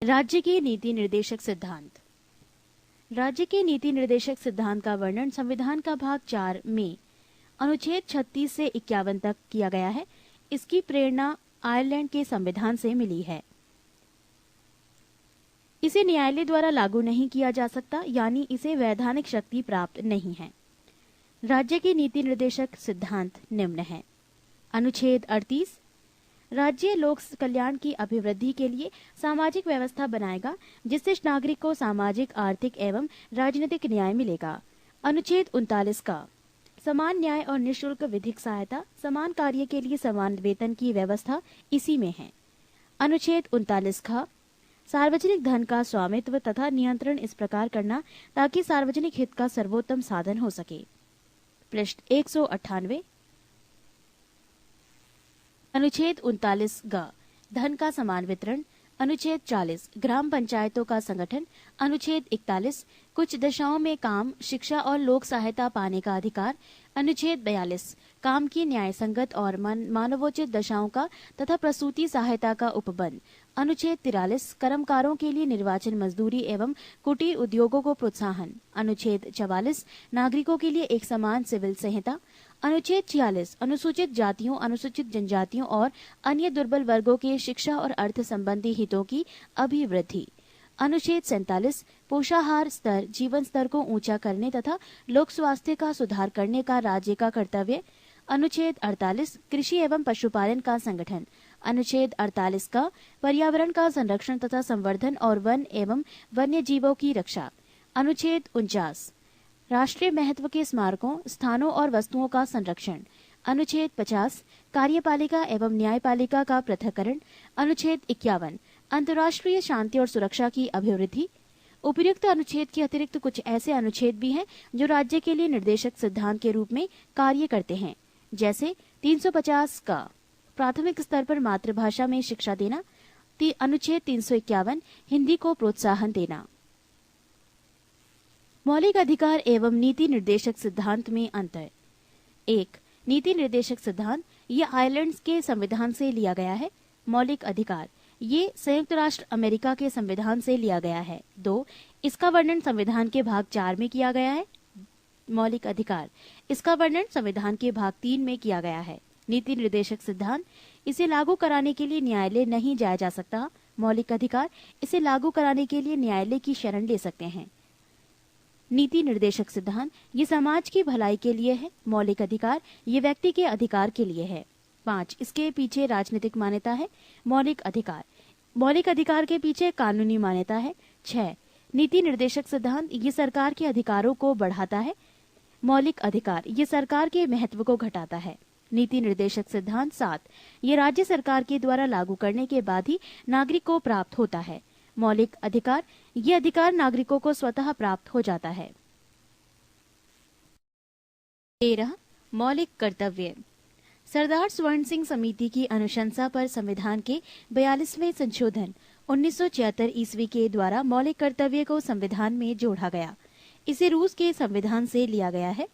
राज्य के नीति निर्देशक सिद्धांत। राज्य के नीति निर्देशक सिद्धांत का वर्णन संविधान का भाग 4 में अनुच्छेद 36 से 51 तक किया गया है। इसकी प्रेरणा आयरलैंड के संविधान से मिली है। इसे न्यायालय द्वारा लागू नहीं किया जा सकता, यानी इसे वैधानिक शक्ति प्राप्त नहीं है। राज्य के नीति निर्देशक सिद्धांत निम्न है। अनुच्छेद 38, राज्य लोक कल्याण की अभिवृद्धि के लिए सामाजिक व्यवस्था बनाएगा जिससे नागरिक को सामाजिक, आर्थिक एवं राजनीतिक न्याय मिलेगा। अनुच्छेद 39 का समान न्याय और निःशुल्क विधिक सहायता, समान कार्य के लिए समान वेतन की व्यवस्था इसी में है। अनुच्छेद 39 का सार्वजनिक धन का स्वामित्व तथा नियंत्रण इस प्रकार करना ताकि सार्वजनिक हित का सर्वोत्तम साधन हो सके। पृष्ठ 198। अनुच्छेद 39 ग धन का समान वितरण। अनुच्छेद 40 ग्राम पंचायतों का संगठन। अनुच्छेद 41 कुछ दशाओं में काम, शिक्षा और लोक सहायता पाने का अधिकार। अनुच्छेद 42 काम की न्याय संगत और मानवोचित दशाओं का तथा प्रसूति सहायता का उपबंध। अनुच्छेद 43 कर्मकारों के लिए निर्वाचन मजदूरी एवं कुटीर उद्योगों को प्रोत्साहन। अनुच्छेद 44 नागरिकों के लिए एक समान सिविल संहिता। अनुच्छेद 46 अनुसूचित जातियों, अनुसूचित जनजातियों और अन्य दुर्बल वर्गों के शिक्षा और अर्थ संबंधी हितों की अभिवृद्धि। अनुच्छेद 47 पोषाहार स्तर, जीवन स्तर को ऊंचा करने तथा लोक स्वास्थ्य का सुधार करने का राज्य का कर्तव्य। अनुच्छेद 48 कृषि एवं पशुपालन का संगठन। अनुच्छेद 48 का पर्यावरण का संरक्षण तथा संवर्धन और वन एवं वन्य जीवों की रक्षा। अनुच्छेद 49 राष्ट्रीय महत्व के स्मारकों, स्थानों और वस्तुओं का संरक्षण। अनुच्छेद 50 कार्यपालिका एवं न्यायपालिका का पृथक्करण। अनुच्छेद 51 अंतर्राष्ट्रीय शांति और सुरक्षा की अभिवृद्धि। उपर्युक्त अनुच्छेद के अतिरिक्त कुछ ऐसे अनुच्छेद भी हैं जो राज्य के लिए निर्देशक सिद्धांत के रूप में कार्य करते हैं, जैसे 350 का प्राथमिक स्तर पर मातृभाषा में शिक्षा देना। अनुच्छेद 351 हिंदी को प्रोत्साहन देना। मौलिक अधिकार एवं नीति निर्देशक सिद्धांत में अंतर। 1. नीति निर्देशक सिद्धांत ये आयरलैंड के संविधान से लिया गया है। मौलिक अधिकार ये संयुक्त राष्ट्र अमेरिका के संविधान से लिया गया है। 2. इसका वर्णन संविधान के भाग 4 में किया गया है। मौलिक अधिकार इसका वर्णन संविधान के भाग 3 में किया गया है। नीति निर्देशक सिद्धांत इसे लागू कराने के लिए न्यायालय नहीं जाया जा सकता। मौलिक अधिकार इसे लागू कराने के लिए न्यायालय की शरण ले सकते हैं। नीति निर्देशक सिद्धांत ये समाज की भलाई के लिए है। मौलिक अधिकार ये व्यक्ति के अधिकार के लिए है। 5. इसके पीछे राजनीतिक मान्यता है। मौलिक अधिकार के पीछे कानूनी मान्यता है। 6. नीति निर्देशक सिद्धांत ये सरकार के अधिकारों को बढ़ाता है। मौलिक अधिकार ये सरकार के महत्व को घटाता है। नीति निर्देशक सिद्धांत 7 ये राज्य सरकार के द्वारा लागू करने के बाद ही नागरिक को प्राप्त होता है। मौलिक अधिकार ये अधिकार नागरिकों को स्वतः प्राप्त हो जाता है। 13. मौलिक कर्तव्य। सरदार स्वर्ण सिंह समिति की अनुशंसा पर संविधान के 42वें संशोधन 1976 ईस्वी के द्वारा मौलिक कर्तव्य को संविधान में जोड़ा गया। इसे रूस के संविधान से लिया गया है।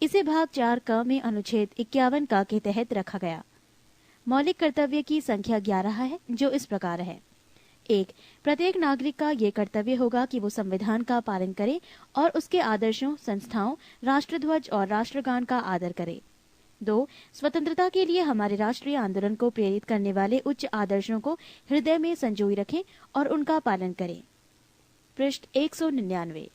इसे भाग 4 क में अनुच्छेद 51 का के तहत रखा गया। मौलिक कर्तव्य की संख्या 11 है, जो इस प्रकार है। 1. प्रत्येक नागरिक का ये कर्तव्य होगा कि वो संविधान का पालन करे और उसके आदर्शों, संस्थाओं, राष्ट्रध्वज और राष्ट्रगान का आदर करे। 2. स्वतंत्रता के लिए हमारे राष्ट्रीय आंदोलन को प्रेरित करने वाले उच्च आदर्शों को हृदय में संजोए रखें और उनका पालन करें। पृष्ठ 199।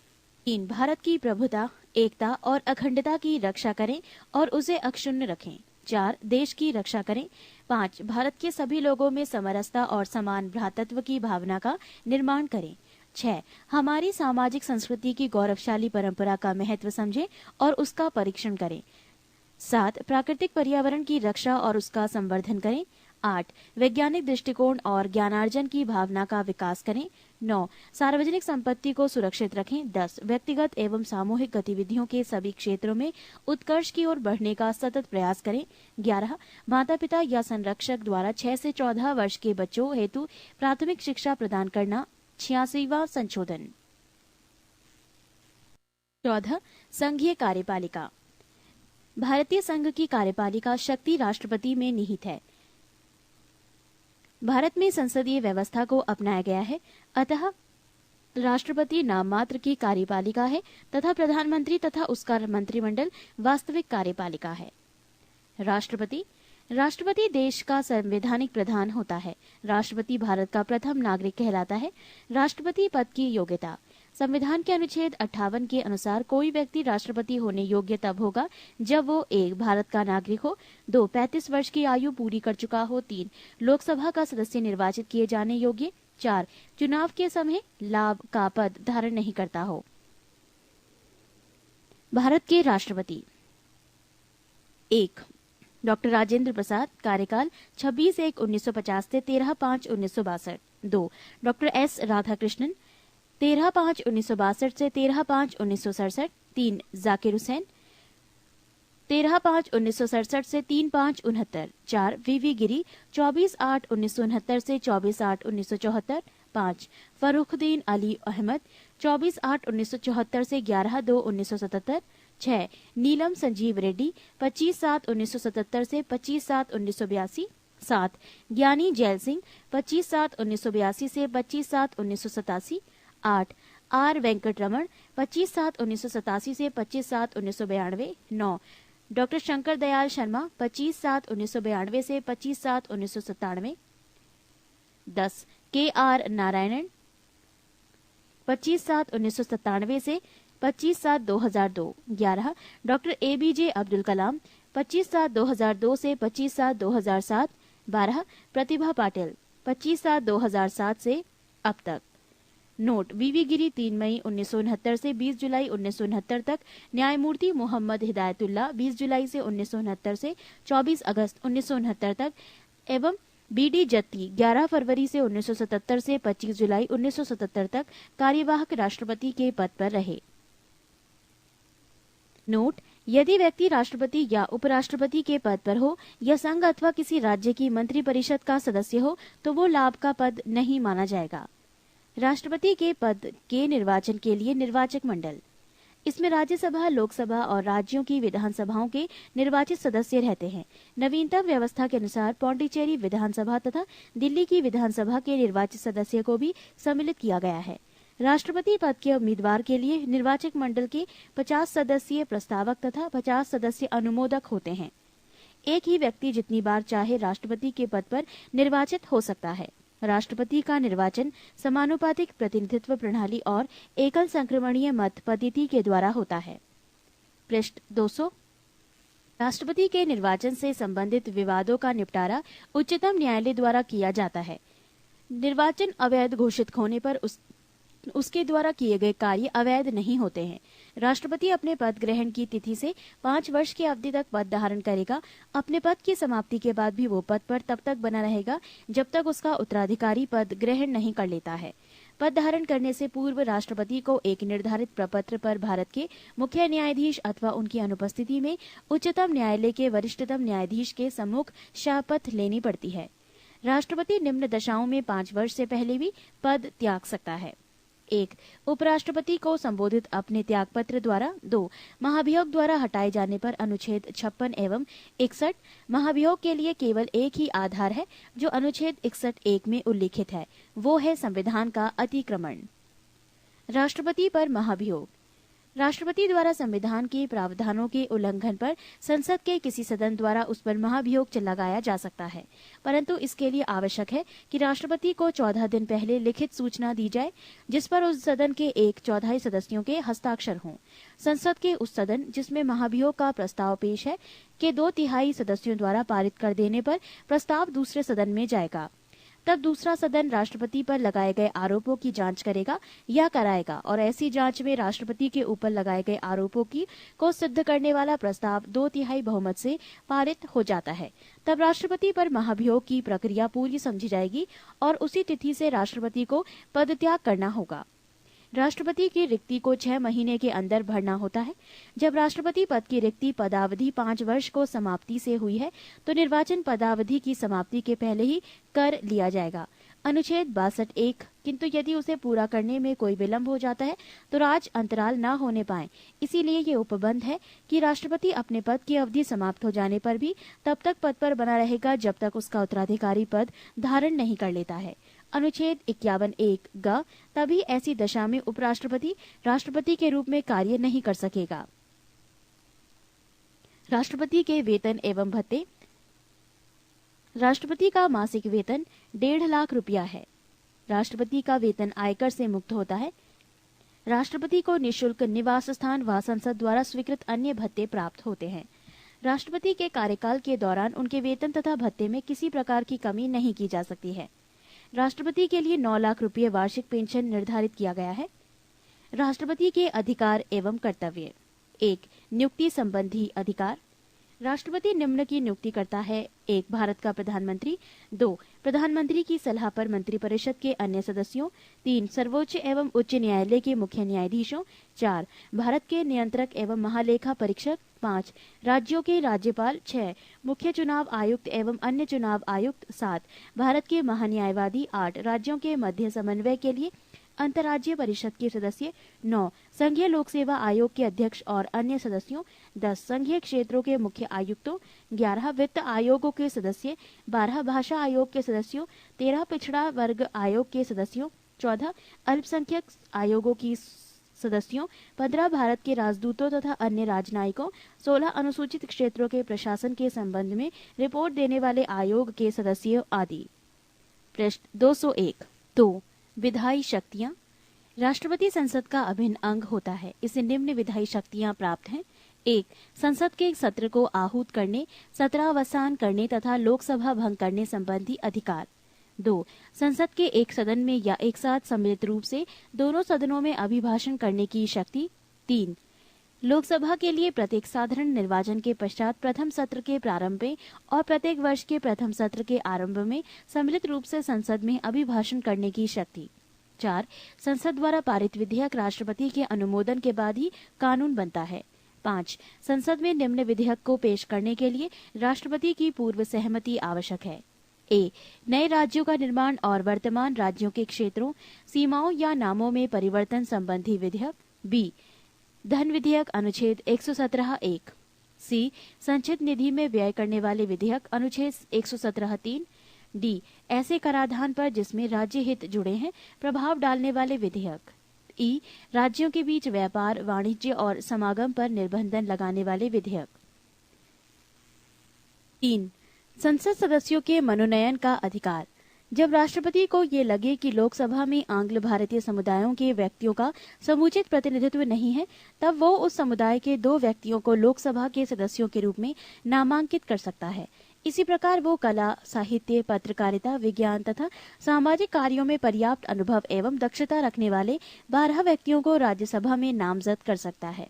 3. भारत की प्रभुता, एकता और अखंडता की रक्षा करें और उसे अक्षुण्ण रखें। 4. देश की रक्षा करें। 5. भारत के सभी लोगों में समरसता और समान भ्रातृत्व की भावना का निर्माण करें। 6. हमारी सामाजिक संस्कृति की गौरवशाली परंपरा का महत्व समझें और उसका परीक्षण करें। 7. प्राकृतिक पर्यावरण की रक्षा और उसका संवर्धन करें। 8. वैज्ञानिक दृष्टिकोण और ज्ञानार्जन की भावना का विकास करें। 9. सार्वजनिक संपत्ति को सुरक्षित रखें। 10. व्यक्तिगत एवं सामूहिक गतिविधियों के सभी क्षेत्रों में उत्कर्ष की ओर बढ़ने का सतत प्रयास करें। 11. माता पिता या संरक्षक द्वारा 6 से 14 वर्ष के बच्चों हेतु प्राथमिक शिक्षा प्रदान करना। 86वां संशोधन। 14. संघीय कार्यपालिका। भारतीय संघ की कार्यपालिका शक्ति राष्ट्रपति में निहित है। भारत में संसदीय व्यवस्था को अपनाया गया है, अतः राष्ट्रपति नाम मात्र की कार्यपालिका है तथा प्रधानमंत्री तथा उसका मंत्रिमंडल वास्तविक कार्यपालिका है। राष्ट्रपति देश का संवैधानिक प्रधान होता है। राष्ट्रपति भारत का प्रथम नागरिक कहलाता है। राष्ट्रपति पद की योग्यता। संविधान के अनुच्छेद 58 के अनुसार कोई व्यक्ति राष्ट्रपति होने योग्य तब होगा जब वो 1. भारत का नागरिक हो, 2. 35 वर्ष की आयु पूरी कर चुका हो, 3. लोकसभा का सदस्य निर्वाचित किए जाने योग्य, 4. चुनाव के समय लाभ का पद धारण नहीं करता हो। भारत के राष्ट्रपति। 1. डॉक्टर राजेंद्र प्रसाद, कार्यकाल 26/1/1950 से 13/5/1962। 2. डॉक्टर एस राधाकृष्णन, 13/5/1962 से 13/5/1967। 3. जाकिर हुसैन, 13/5/1967 से 3/5/69। 4. वीवी गिरी, 24/8/1969 से 24/8/1974। 5. फरुखुद्दीन अली अहमद, 24/8/1974 से 11/2/1977। 6. नीलम संजीव रेड्डी, 25/7/1977 से 25/7/1982। 7. ज्ञानी जैल सिंह, 25/7/1982 से 25/7/1987। 8. आर वेंकट रमन, 25/7/1987 से 25/7/1992। 9. डॉक्टर शंकर दयाल शर्मा, 25/7/1992 से 25/7/1997। 10. के आर नारायणन, 25/7/1997 से 25/7/2002। 11. डॉक्टर ABJ अब्दुल कलाम, 25/7/2002 से 25/7/2007। 12. प्रतिभा पाटिल, 25/7/2007 से अब तक। नोट: वीवी गिरी 3 मई 1969 से 20 जुलाई 1969 तक, न्यायमूर्ति मोहम्मद हिदायतुल्लाह 20 जुलाई से 1969 से 24 अगस्त 1969 तक एवं BD जत्ती 11 फरवरी से 1977 से 25 जुलाई 1977 तक कार्यवाहक राष्ट्रपति के पद पर रहे। नोट: यदि व्यक्ति राष्ट्रपति या उपराष्ट्रपति के पद पर हो या संघ अथवा किसी राज्य की मंत्रिपरिषद का सदस्य हो तो वो लाभ का पद नहीं माना जाएगा। राष्ट्रपति के पद के निर्वाचन के लिए निर्वाचक मंडल। इसमें राज्यसभा, लोकसभा और राज्यों की विधानसभाओं के निर्वाचित सदस्य रहते हैं। नवीनतम व्यवस्था के अनुसार पौंडीचेरी विधानसभा तथा दिल्ली की विधानसभा के निर्वाचित सदस्य को भी सम्मिलित किया गया है। राष्ट्रपति पद के उम्मीदवार के लिए निर्वाचक मंडल के 50 सदस्यीय प्रस्तावक तथा 50 सदस्य अनुमोदक होते हैं। एक ही व्यक्ति जितनी बार चाहे राष्ट्रपति के पद पर निर्वाचित हो सकता है। राष्ट्रपति का निर्वाचन समानुपातिक प्रतिनिधित्व प्रणाली और एकल संक्रमणीय मत पद्धति के द्वारा होता है। पृष्ठ 200। राष्ट्रपति के निर्वाचन से संबंधित विवादों का निपटारा उच्चतम न्यायालय द्वारा किया जाता है। निर्वाचन अवैध घोषित होने पर उसके द्वारा किए गए कार्य अवैध नहीं होते हैं। राष्ट्रपति अपने पद ग्रहण की तिथि से 5 वर्ष की अवधि तक पद धारण करेगा। अपने पद की समाप्ति के बाद भी वो पद पर तब तक बना रहेगा जब तक उसका उत्तराधिकारी पद ग्रहण नहीं कर लेता है। पद धारण करने से पूर्व राष्ट्रपति को एक निर्धारित प्रपत्र पर भारत के मुख्य न्यायाधीश अथवा उनकी अनुपस्थिति में उच्चतम न्यायालय के वरिष्ठतम न्यायाधीश के सम्मुख शपथ लेनी पड़ती है। राष्ट्रपति निम्न दशाओं में 5 वर्ष से पहले भी पद त्याग सकता है। 1. उपराष्ट्रपति को संबोधित अपने त्यागपत्र द्वारा। 2. महाभियोग द्वारा हटाए जाने पर अनुच्छेद 56 एवं 61। महाभियोग के लिए केवल एक ही आधार है जो अनुच्छेद 61(1) में उल्लिखित है, वो है संविधान का अतिक्रमण। राष्ट्रपति पर महाभियोग। राष्ट्रपति द्वारा संविधान के प्रावधानों के उल्लंघन पर संसद के किसी सदन द्वारा उस पर महाभियोग लगाया जा सकता है, परंतु इसके लिए आवश्यक है कि राष्ट्रपति को 14 दिन पहले लिखित सूचना दी जाए जिस पर उस सदन के 1/4 सदस्यों के हस्ताक्षर हों। संसद के उस सदन जिसमें महाभियोग का प्रस्ताव पेश है के 2/3 सदस्यों द्वारा पारित कर देने पर प्रस्ताव दूसरे सदन में जाएगा। तब दूसरा सदन राष्ट्रपति पर लगाए गए आरोपों की जांच करेगा या कराएगा और ऐसी जांच में राष्ट्रपति के ऊपर लगाए गए आरोपों को सिद्ध करने वाला प्रस्ताव 2/3 बहुमत से पारित हो जाता है। तब राष्ट्रपति पर महाभियोग की प्रक्रिया पूरी समझी जाएगी और उसी तिथि से राष्ट्रपति को पदत्याग करना होगा। राष्ट्रपति की रिक्ति को 6 महीने के अंदर भरना होता है। जब राष्ट्रपति पद की रिक्ति पदावधि 5 वर्ष को समाप्ति से हुई है तो निर्वाचन पदावधि की समाप्ति के पहले ही कर लिया जाएगा। अनुच्छेद 62(1) किंतु यदि उसे पूरा करने में कोई विलंब हो जाता है तो राज अंतराल न होने पाए। इसीलिए ये उपबंध है कि राष्ट्रपति अपने पद की अवधि समाप्त हो जाने पर भी तब तक पद पर बना रहेगा जब तक उसका उत्तराधिकारी पद धारण नहीं कर लेता है। अनुच्छेद 51(1) ग तभी ऐसी दशा में उपराष्ट्रपति राष्ट्रपति के रूप में कार्य नहीं कर सकेगा। राष्ट्रपति के वेतन एवं भत्ते। राष्ट्रपति का मासिक वेतन 1.5 लाख रुपया है। राष्ट्रपति का वेतन आयकर से मुक्त होता है। राष्ट्रपति को निःशुल्क निवास स्थान व संसद द्वारा स्वीकृत अन्य भत्ते प्राप्त होते हैं। राष्ट्रपति के कार्यकाल के दौरान उनके वेतन तथा भत्ते में किसी प्रकार की कमी नहीं की जा सकती है। राष्ट्रपति के लिए 9 लाख रुपये वार्षिक पेंशन निर्धारित किया गया है। राष्ट्रपति के अधिकार एवं कर्तव्य। 1. नियुक्ति संबंधी अधिकार। राष्ट्रपति निम्न की नियुक्ति करता है। 1. भारत का प्रधानमंत्री। 2. प्रधानमंत्री की सलाह पर मंत्रिपरिषद के अन्य सदस्यों। 3. सर्वोच्च एवं उच्च न्यायालय के मुख्य न्यायाधीशों। 4. भारत के नियंत्रक एवं महालेखा परीक्षक। 5. राज्यों के राज्यपाल। 6. मुख्य चुनाव आयुक्त एवं अन्य चुनाव आयुक्त। 7. भारत के महान्यायवादी। 8. राज्यों के मध्य समन्वय के लिए अंतर्राज्यीय परिषद के सदस्य। 9. संघीय लोक सेवा आयोग के अध्यक्ष और अन्य सदस्यों। 10. संघीय क्षेत्रों के मुख्य आयुक्तों। 11. वित्त आयोगों के सदस्य। 12. भाषा आयोग के सदस्यों। 13. पिछड़ा वर्ग आयोग के सदस्यों। 14. अल्पसंख्यक आयोगों की सदस्यों। 15. भारत के राजदूतों तथा अन्य राजनयिकों। 16. अनुसूचित क्षेत्रों के प्रशासन के संबंध में रिपोर्ट देने वाले आयोग के सदस्यों आदि। पृष्ठ 201। 2. विधायी शक्तियां। राष्ट्रपति संसद का अभिन्न अंग होता है। इसे निम्न विधायी शक्तियां प्राप्त हैं। 1. संसद के सत्र को आहूत करने, सत्रावसान करने तथा लोकसभा भंग करने संबंधी अधिकार। 2. संसद के एक सदन में या एक साथ सम्मिलित रूप से दोनों सदनों में अभिभाषण करने की शक्ति। 3. लोकसभा के लिए प्रत्येक साधारण निर्वाचन के पश्चात प्रथम सत्र के प्रारंभ में और प्रत्येक वर्ष के प्रथम सत्र के आरंभ में सम्मिलित रूप से संसद में अभिभाषण करने की शक्ति। 4. संसद द्वारा पारित विधेयक राष्ट्रपति के अनुमोदन के बाद ही कानून बनता है। 5. संसद में निम्न विधेयक को पेश करने के लिए राष्ट्रपति की पूर्व सहमति आवश्यक है। ए. नए राज्यों का निर्माण और वर्तमान राज्यों के क्षेत्रों, सीमाओं या नामों में परिवर्तन संबंधी विधेयक। बी. धन विधेयक अनुच्छेद 117(1). सी. संचित निधि में व्यय करने वाले विधेयक अनुच्छेद 117(3). डी. ऐसे कराधान पर जिसमें राज्य हित जुड़े हैं प्रभाव डालने वाले विधेयक। ई. राज्यों के बीच व्यापार, वाणिज्य और समागम पर निर्बंधन लगाने वाले विधेयक। 3. संसद सदस्यों के मनोनयन का अधिकार। जब राष्ट्रपति को ये लगे कि लोकसभा में आंग्ल भारतीय समुदायों के व्यक्तियों का समुचित प्रतिनिधित्व नहीं है, तब वो उस समुदाय के 2 व्यक्तियों को लोकसभा के सदस्यों के रूप में नामांकित कर सकता है। इसी प्रकार वो कला, साहित्य, पत्रकारिता, विज्ञान तथा सामाजिक कार्यों में पर्याप्त अनुभव एवं दक्षता रखने वाले 12 व्यक्तियों को राज्यसभा में नामजद कर सकता है।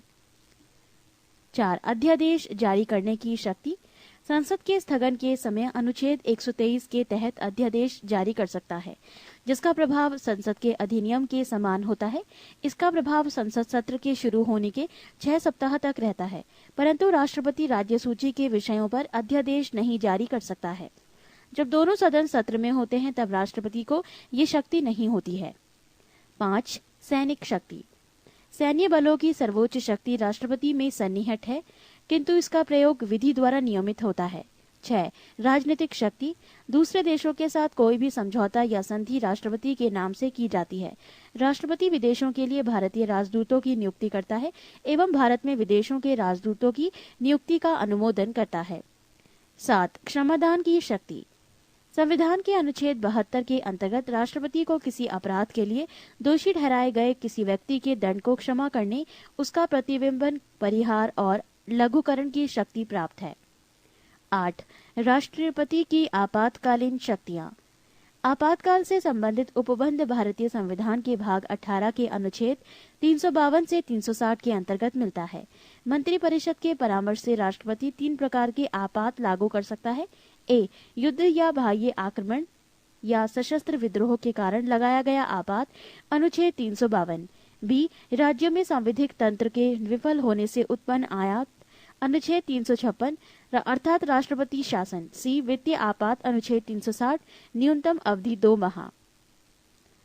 4. अध्यादेश जारी करने की शक्ति। संसद के स्थगन के समय अनुच्छेद 123 के तहत अध्यादेश जारी कर सकता है, जिसका प्रभाव संसद के अधिनियम के समान होता है। इसका प्रभाव संसद सत्र के शुरू होने के 6 सप्ताह तक रहता है, परंतु राष्ट्रपति राज्य सूची के विषयों पर अध्यादेश नहीं जारी कर सकता है। जब दोनों सदन सत्र में होते हैं तब राष्ट्रपति को ये शक्ति नहीं होती है। 5. सैनिक शक्ति। सैन्य बलों की सर्वोच्च शक्ति राष्ट्रपति में सन्निहित है, किंतु इसका प्रयोग विधि द्वारा नियमित होता है। 6. राजनीतिक शक्ति। दूसरे देशों के साथ कोई भी समझौता या संधि राष्ट्रपति के नाम से की जाती है। राष्ट्रपति विदेशों के लिए भारतीय राजदूतों की नियुक्ति करता है एवं भारत में विदेशों के राजदूतों की नियुक्ति का अनुमोदन करता है। 7. क्षमादान की शक्ति। संविधान के अनुच्छेद 72 के अंतर्गत राष्ट्रपति को किसी अपराध के लिए दोषी ठहराए गए किसी व्यक्ति के दंड को क्षमा करने, उसका प्रतिबिंबन, परिहार और लघुकरण की शक्ति प्राप्त है। 8. राष्ट्रपति की आपातकालीन शक्तियां। आपातकाल से संबंधित उपबंध भारतीय संविधान के भाग 18 के अनुच्छेद 352 से 360 के अंतर्गत मिलता है। मंत्रिपरिषद के परामर्श से राष्ट्रपति 3 प्रकार के आपात लागू कर सकता है। ए. युद्ध या बाह्य आक्रमण या सशस्त्र विद्रोह के कारण लगाया गया आपात, अनुच्छेद 352। बी. राज्यों में सांविधिक तंत्र के विफल होने से उत्पन्न आयात, अनुच्छेद 356 अर्थात राष्ट्रपति शासन। सी. वित्तीय आपात, अनुच्छेद 360 न्यूनतम अवधि 2 माह।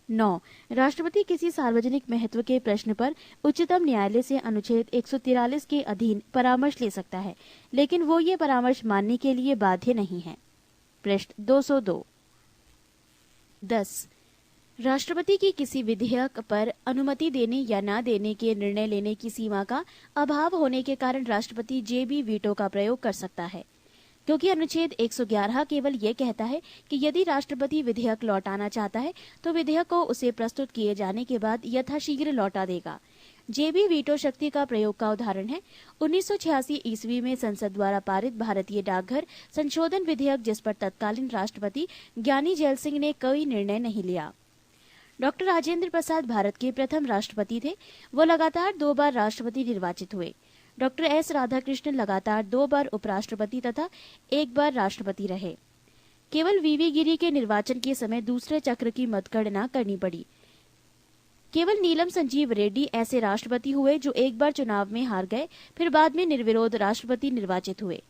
9. राष्ट्रपति किसी सार्वजनिक महत्व के प्रश्न पर उच्चतम न्यायालय से अनुच्छेद 143 के अधीन परामर्श ले सकता है, लेकिन वो ये परामर्श मानने के लिए बाध्य नहीं है। पृष्ठ 202। 10. राष्ट्रपति की किसी विधेयक पर अनुमति देने या न देने के निर्णय लेने की सीमा का अभाव होने के कारण राष्ट्रपति जेबी वीटो का प्रयोग कर सकता है, क्योंकि अनुच्छेद 111 केवल ये कहता है कि यदि राष्ट्रपति विधेयक लौटाना चाहता है तो विधेयक को उसे प्रस्तुत किए जाने के बाद यथाशीघ्र लौटा देगा। जेबी वीटो शक्ति का प्रयोग का उदाहरण है 1986 ईस्वी में संसद द्वारा पारित भारतीय डाकघर संशोधन विधेयक, जिस पर तत्कालीन राष्ट्रपति ज्ञानी जैल सिंह ने कोई निर्णय नहीं लिया। डॉक्टर राजेंद्र प्रसाद भारत के प्रथम राष्ट्रपति थे। वो लगातार 2 बार राष्ट्रपति निर्वाचित हुए। डॉक्टर एस राधाकृष्णन लगातार 2 बार उपराष्ट्रपति तथा 1 बार राष्ट्रपति रहे। केवल वीवी गिरी के निर्वाचन के समय दूसरे चक्र की मतगणना करनी पड़ी। केवल नीलम संजीव रेड्डी ऐसे राष्ट्रपति हुए जो 1 बार चुनाव में हार गए, फिर बाद में निर्विरोध राष्ट्रपति निर्वाचित हुए।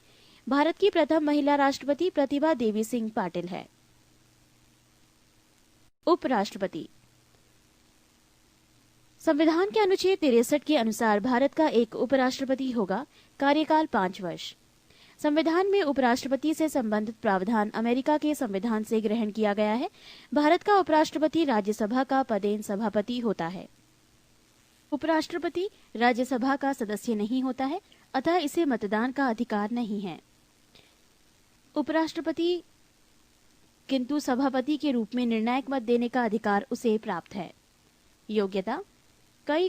भारत की प्रथम महिला राष्ट्रपति प्रतिभा देवी सिंह पाटिल है। उपराष्ट्रपति। संविधान के अनुच्छेद 63 के अनुसार भारत का एक उपराष्ट्रपति होगा, कार्यकाल 5 वर्ष। संविधान में उपराष्ट्रपति से संबंधित प्रावधान अमेरिका के संविधान से ग्रहण किया गया है। भारत का उपराष्ट्रपति राज्यसभा का पदेन सभापति होता है। उपराष्ट्रपति राज्यसभा का सदस्य नहीं होता है, अतः इसे मतदान का अधिकार नहीं है। उपराष्ट्रपति किंतु सभापति के रूप में निर्णायक मत देने का अधिकार उसे प्राप्त है। योग्यता।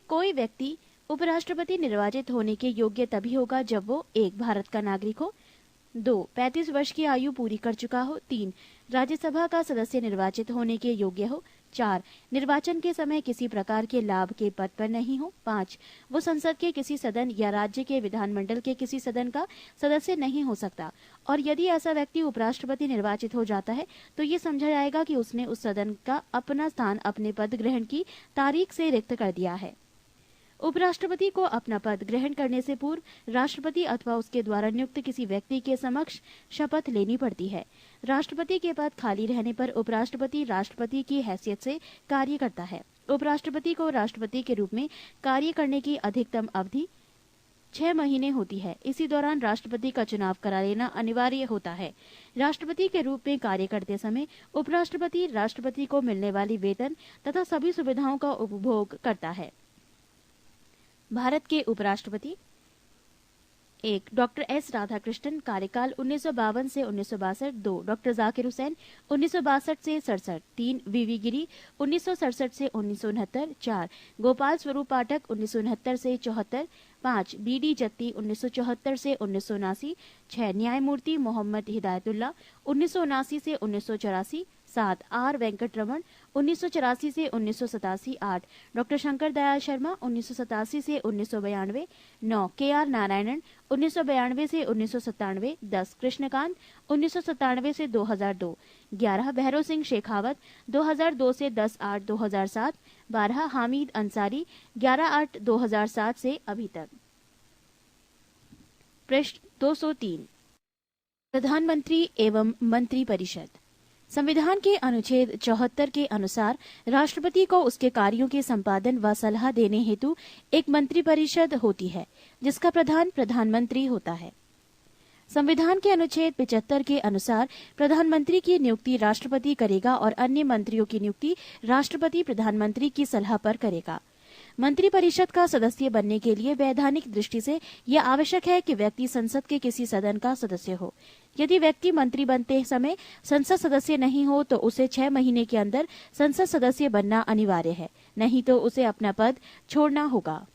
कोई व्यक्ति उपराष्ट्रपति निर्वाचित होने के योग्य तभी होगा जब वो 1. भारत का नागरिक हो, 2. 35 वर्ष की आयु पूरी कर चुका हो, 3. राज्यसभा का सदस्य निर्वाचित होने के योग्य हो, 4. निर्वाचन के समय किसी प्रकार के लाभ के पद पर नहीं हो, 5. वो संसद के किसी सदन या राज्य के विधानमंडल के किसी सदन का सदस्य नहीं हो सकता, और यदि ऐसा व्यक्ति उपराष्ट्रपति निर्वाचित हो जाता है तो ये समझा जाएगा कि उसने उस सदन का अपना स्थान अपने पद ग्रहण की तारीख से रिक्त कर दिया है। उपराष्ट्रपति को अपना पद ग्रहण करने से पूर्व राष्ट्रपति अथवा उसके द्वारा नियुक्त किसी व्यक्ति के समक्ष शपथ लेनी पड़ती है। राष्ट्रपति के पद खाली रहने पर उपराष्ट्रपति राष्ट्रपति की हैसियत से कार्य करता है। उपराष्ट्रपति को राष्ट्रपति के रूप में कार्य करने की अधिकतम अवधि 6 महीने होती है। इसी दौरान राष्ट्रपति का चुनाव करा लेना अनिवार्य होता है। राष्ट्रपति के रूप में कार्य करते समय उपराष्ट्रपति राष्ट्रपति को मिलने वाली वेतन तथा सभी सुविधाओं का उपभोग करता है। भारत के उपराष्ट्रपति। 1. डॉक्टर एस राधाकृष्णन, कार्यकाल 1952 से 1962। 2. डॉक्टर जाकिर हुसैन, 1962 से 67। 3. वीवी गिरी, 1967 से 1969। 4. गोपाल स्वरूप पाठक, 1969 से 74। 5. बीडी जत्ती, 1974 से 1979। 6. न्यायमूर्ति मोहम्मद हिदायतुल्लाह, 1979 से 1984। 7. आर वेंकट रमन, 1984 से 1987। 8. डॉक्टर शंकर दयाल शर्मा, 1987 से 1992। 9. के आर नारायणन, 1992 से 1997। 10. कृष्णकांत, 1997 से 2002। 11. भैरव सिंह शेखावत, 2002 से 10/8/2007। 12. हामिद अंसारी, 11/8/2007 से अभी तक। पृष्ठ 203। प्रधानमंत्री एवं मंत्री परिषद। संविधान के अनुच्छेद 74 के अनुसार राष्ट्रपति को उसके कार्यों के संपादन व सलाह देने हेतु एक मंत्रिपरिषद होती है, जिसका प्रधान प्रधानमंत्री होता है। संविधान के अनुच्छेद 75 के अनुसार प्रधानमंत्री की नियुक्ति राष्ट्रपति करेगा और अन्य मंत्रियों की नियुक्ति राष्ट्रपति प्रधानमंत्री की सलाह पर करेगा। मंत्रिपरिषद का सदस्य बनने के लिए वैधानिक दृष्टि से यह आवश्यक है कि व्यक्ति संसद के किसी सदन का सदस्य हो। यदि व्यक्ति मंत्री बनते समय संसद सदस्य नहीं हो तो उसे 6 महीने के अंदर संसद सदस्य बनना अनिवार्य है, नहीं तो उसे अपना पद छोड़ना होगा।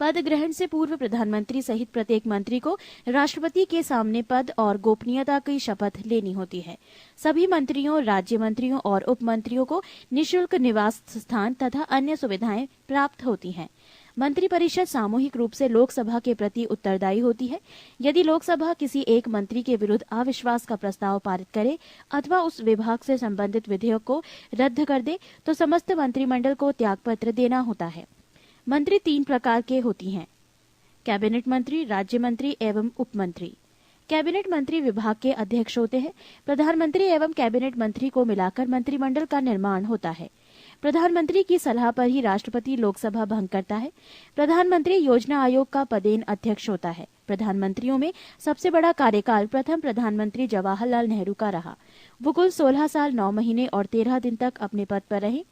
पद ग्रहण से पूर्व प्रधानमंत्री सहित प्रत्येक मंत्री को राष्ट्रपति के सामने पद और गोपनीयता की शपथ लेनी होती है। सभी मंत्रियों, राज्य मंत्रियों और उप मंत्रियों को निःशुल्क निवास स्थान तथा अन्य सुविधाएं प्राप्त होती हैं। मंत्रिपरिषद सामूहिक रूप से लोकसभा के प्रति उत्तरदायी होती है। यदि लोकसभा किसी एक मंत्री के विरुद्ध अविश्वास का प्रस्ताव पारित करे अथवा उस विभाग से संबंधित विधेयक को रद्द कर दे तो समस्त मंत्रिमंडल को त्यागपत्र देना होता है। मंत्री 3 प्रकार के होती हैं: कैबिनेट मंत्री, राज्य मंत्री एवं उप मंत्री। कैबिनेट मंत्री विभाग के अध्यक्ष होते हैं। प्रधानमंत्री एवं कैबिनेट मंत्री को मिलाकर मंत्रिमंडल का निर्माण होता है। प्रधानमंत्री की सलाह पर ही राष्ट्रपति लोकसभा भंग करता है। प्रधानमंत्री योजना आयोग का पदेन अध्यक्ष होता है। प्रधानमंत्रियों में सबसे बड़ा कार्यकाल प्रथम प्रधानमंत्री जवाहरलाल नेहरू का रहा। वो कुल 16 साल 9 महीने और 13 दिन तक अपने पद पर रहे।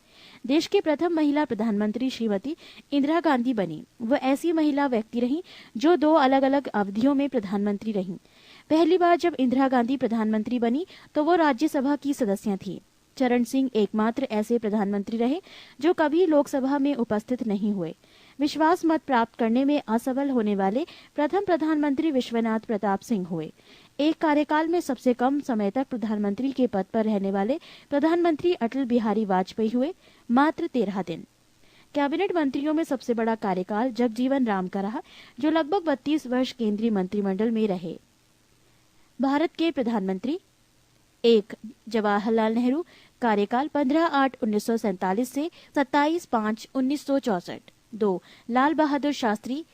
देश की प्रथम महिला प्रधानमंत्री श्रीमती इंदिरा गांधी बनी। वो ऐसी महिला व्यक्ति रही जो 2 अलग अलग अवधियों में प्रधानमंत्री रही। पहली बार जब इंदिरा गांधी प्रधानमंत्री बनी तो वो राज्यसभा की सदस्य थी। चरण सिंह एकमात्र ऐसे प्रधानमंत्री रहे जो कभी लोकसभा में उपस्थित नहीं हुए। विश्वास मत प्राप्त करने में असफल होने वाले प्रथम प्रधानमंत्री विश्वनाथ प्रताप सिंह हुए। एक कार्यकाल में सबसे कम समय तक प्रधानमंत्री के पद पर रहने वाले प्रधानमंत्री अटल बिहारी वाजपेयी हुए, मात्र 13 दिन। कैबिनेट मंत्रियों में सबसे बड़ा कार्यकाल जगजीवन राम का रहा, जो लगभग 32 वर्ष केंद्रीय मंत्रिमंडल में रहे। भारत के प्रधानमंत्री 1 जवाहरलाल नेहरू, कार्यकाल 15/8/1947 से 27/5/1964। 2 लाल बहादुर शास्त्री,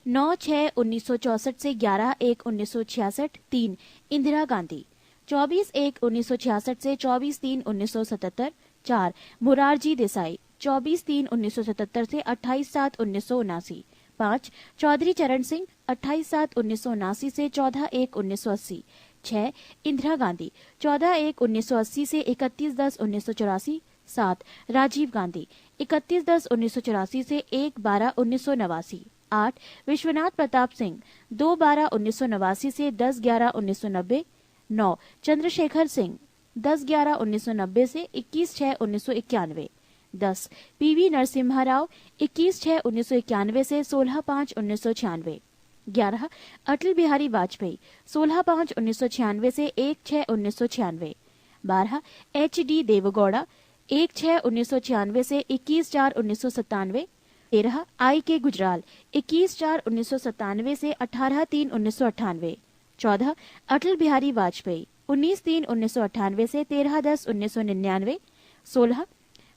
9/6/1964 से 11/1/1966। 3 इंदिरा गांधी, 24/1/1966 से 24/3/1977। 4 मोरारजी देसाई, 24/3/1977 से 28/7/1979। 5 चौधरी चरण सिंह, 28/7/1979 से 14/1/1980। 6 इंदिरा गांधी, 14/1/1980 से 31/10/1984। 7 राजीव गांधी, 31/10/1984 से 1/12/1989। 8 विश्वनाथ प्रताप सिंह, 2/12/1989 से 10/11/1990। 9 चंद्रशेखर सिंह, 10/11/1990 से 21/6/1991। 10 पीवी नरसिम्हा राव, 21/6/1991 से 16/5/1996। 11 अटल बिहारी वाजपेयी, 16/5/1996 से 1/6/1996। 12 HD देवेगौड़ा, 1/6/1996 से 21/4/1997। 13 IK गुजराल, 21/4/1997 से 18/3/1998। 14 अटल बिहारी वाजपेयी, 19/3/1998 से 13/10/1999। 16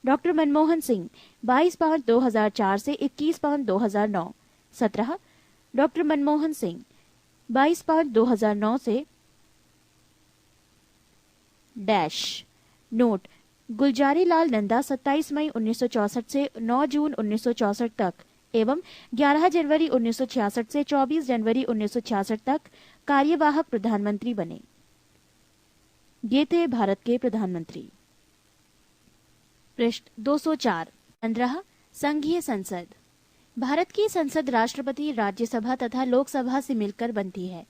डॉक्टर मनमोहन सिंह, 22/5/2004 से 21/5/2009। 17 डॉक्टर मनमोहन सिंह, 22/5/2009 से डैश। नोट, गुलजारी लाल नंदा 27 मई 1964 से 9 जून 1964 तक एवं 11 जनवरी 1966 से 24 जनवरी 1966 तक कार्यवाहक प्रधानमंत्री बने। ये थे भारत के प्रधानमंत्री। पृष्ठ 204। 15 संघीय संसद। भारत की संसद राष्ट्रपति, राज्यसभा तथा लोकसभा से मिलकर बनती है।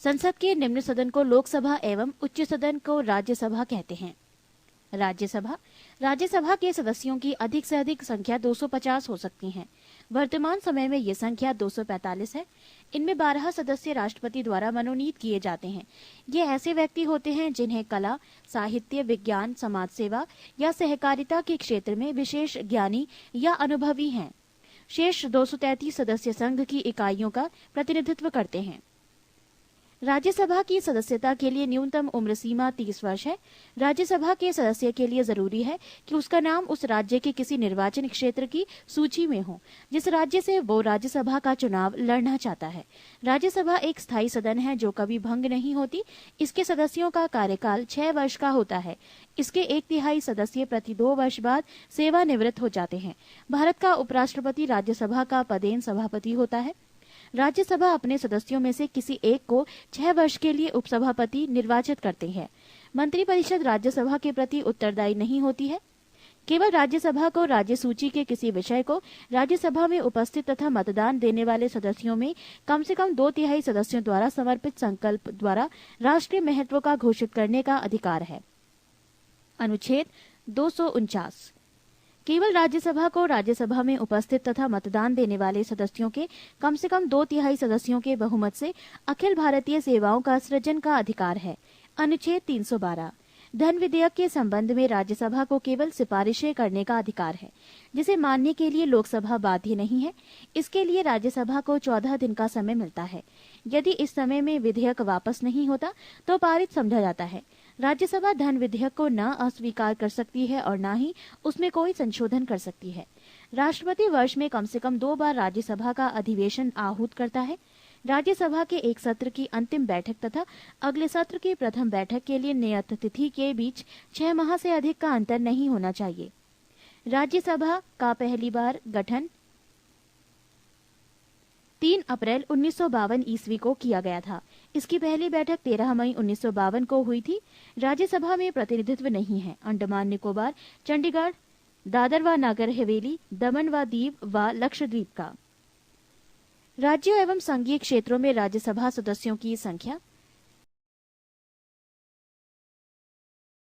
संसद के निम्न सदन को लोकसभा एवं उच्च सदन को राज्यसभा कहते हैं। राज्यसभा के सदस्यों की अधिक से अधिक संख्या 250 हो सकती है। वर्तमान समय में ये संख्या 245 है। इनमें 12 सदस्य राष्ट्रपति द्वारा मनोनीत किए जाते हैं। ये ऐसे व्यक्ति होते हैं जिन्हें कला, साहित्य, विज्ञान, समाज सेवा या सहकारिता के क्षेत्र में विशेष ज्ञानी या अनुभवी हैं। शेष 233 सदस्य संघ की इकाइयों का प्रतिनिधित्व करते हैं। राज्यसभा की सदस्यता के लिए न्यूनतम उम्र सीमा 30 वर्ष है। राज्यसभा के सदस्य के लिए जरूरी है कि उसका नाम उस राज्य के किसी निर्वाचन क्षेत्र की सूची में हो जिस राज्य से वो राज्यसभा का चुनाव लड़ना चाहता है। राज्यसभा एक स्थायी सदन है जो कभी भंग नहीं होती। इसके सदस्यों का कार्यकाल 6 वर्ष का होता है। इसके 1/3 सदस्य प्रति 2 वर्ष बाद सेवानिवृत्त हो जाते हैं। भारत का उपराष्ट्रपति राज्यसभा का पदेन सभापति होता है। राज्यसभा अपने सदस्यों में से किसी एक को 6 वर्ष के लिए उपसभापति निर्वाचित करते हैं। मंत्रिपरिषद राज्यसभा के प्रति उत्तरदायी नहीं होती है। केवल राज्यसभा को राज्य सूची के किसी विषय को राज्यसभा में उपस्थित तथा मतदान देने वाले सदस्यों में कम से कम 2/3 सदस्यों द्वारा समर्पित संकल्प द्वारा राष्ट्रीय महत्व का घोषित करने का अधिकार है। अनुच्छेद 249। केवल राज्यसभा को राज्यसभा में उपस्थित तथा मतदान देने वाले सदस्यों के कम से कम 2/3 सदस्यों के बहुमत से अखिल भारतीय सेवाओं का सृजन का अधिकार है। अनुच्छेद 312। धन विधेयक के संबंध में राज्यसभा को केवल सिफारिशें करने का अधिकार है, जिसे मानने के लिए लोकसभा बाध्य नहीं है। इसके लिए राज्यसभा को 14 दिन का समय मिलता है। यदि इस समय में विधेयक वापस नहीं होता तो पारित समझा जाता है। राज्यसभा धन विधेयक को न अस्वीकार कर सकती है और न ही उसमें कोई संशोधन कर सकती है। राष्ट्रपति वर्ष में कम से कम 2 बार राज्यसभा का अधिवेशन आहूत करता है। राज्यसभा के एक सत्र की अंतिम बैठक तथा अगले सत्र की प्रथम बैठक के लिए नियत तिथि के बीच 6 माह से अधिक का अंतर नहीं होना चाहिए। राज्यसभा का पहली बार गठन 3 अप्रैल 1952 ईस्वी को किया गया था। इसकी पहली बैठक 13 मई 1952 को हुई थी। राज्यसभा में प्रतिनिधित्व नहीं है। अंडमान निकोबार, चंडीगढ़, दादर व नागर हवेली, दमन व दीव व लक्षद्वीप का। राज्यों एवं संघीय क्षेत्रों में राज्यसभा सदस्यों की संख्या